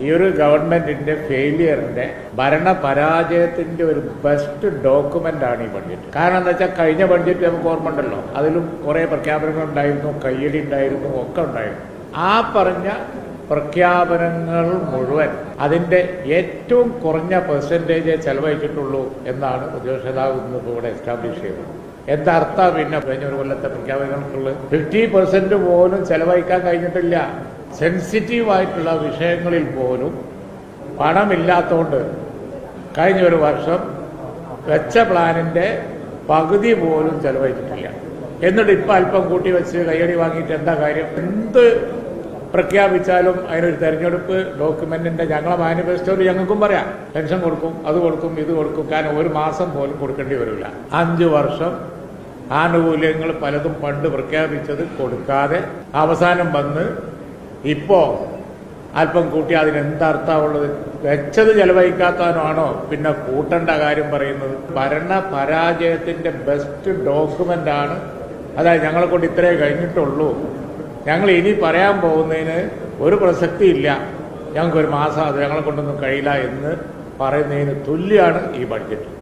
ഈ ഒരു ഗവൺമെന്റിന്റെ ഫെയിലിയറിന്റെ ഭരണപരാജയത്തിന്റെ ഒരു ബെസ്റ്റ് ഡോക്യുമെന്റ് ആണ് ഈ ബഡ്ജറ്റ്. കാരണം എന്താ വെച്ചാൽ കഴിഞ്ഞ ബഡ്ജറ്റ് നമുക്ക് ഓർമ്മ ഉണ്ടല്ലോ, അതിലും കുറെ പ്രഖ്യാപനങ്ങൾ ഉണ്ടായിരുന്നു, കയ്യടി ഉണ്ടായിരുന്നു, ഒക്കെ ഉണ്ടായിരുന്നു. ആ പറഞ്ഞ പ്രഖ്യാപനങ്ങൾ മുഴുവൻ അതിന്റെ ഏറ്റവും കുറഞ്ഞ പെർസെന്റേജ് ചെലവഴിച്ചിട്ടുള്ളൂ എന്നാണ് പ്രതിപക്ഷ നേതാവ് ഇന്ന് ഇവിടെ എസ്റ്റാബ്ലിഷ് ചെയ്തത്. എന്താർത്ഥ പിന്നെ കഴിഞ്ഞ ഒരു കൊല്ലത്തെ പ്രഖ്യാപനങ്ങൾക്കുള്ള 50% പോലും ചെലവഴിക്കാൻ കഴിഞ്ഞിട്ടില്ല. സെൻസിറ്റീവായിട്ടുള്ള വിഷയങ്ങളിൽ പോലും പണമില്ലാത്തതുകൊണ്ട് കഴിഞ്ഞ ഒരു വർഷം വെച്ച പ്ലാനിന്റെ പകുതി പോലും ചെലവഴിച്ചിട്ടില്ല. എന്നിട്ട് ഇപ്പം അല്പം കൂട്ടി വെച്ച് കയ്യടി വാങ്ങിയിട്ട് എന്താ കാര്യം? എന്ത് പ്രഖ്യാപിച്ചാലും അതിനൊരു തെരഞ്ഞെടുപ്പ് ഡോക്യുമെന്റിന്റെ ഞങ്ങളെ മാനിഫെസ്റ്റോയിൽ ഞങ്ങൾക്കും പറയാം, പെൻഷൻ കൊടുക്കും, അത് കൊടുക്കും, ഇത് കൊടുക്കും. കാരണം ഒരു മാസം പോലും കൊടുക്കേണ്ടി വരില്ല. 5 വർഷം ആനുകൂല്യങ്ങൾ പലതും പണ്ട് പ്രഖ്യാപിച്ചത് കൊടുക്കാതെ അവസാനം വന്ന് ഇപ്പോ അല്പം കൂട്ടി അതിനെന്തർത്ഥമുള്ളത്? വെച്ചത് ചെലവഴിക്കാത്തവനാണോ പിന്നെ കൂട്ടേണ്ട കാര്യം പറയുന്നത്? ഭരണപരാജയത്തിന്റെ ബെസ്റ്റ് ഡോക്യുമെന്റ് ആണ്. അതായത് ഞങ്ങളെ കൊണ്ട് ഇത്രേ കഴിഞ്ഞിട്ടുള്ളൂ, ഞങ്ങൾ ഇനി പറയാൻ പോകുന്നതിന് ഒരു പ്രസക്തിയില്ല, ഞങ്ങൾക്കൊരു മാസം അത് ഞങ്ങളെ കൊണ്ടൊന്നും കഴിയില്ല എന്ന് പറയുന്നതിന് തുല്യമാണ് ഈ ബഡ്ജറ്റ്.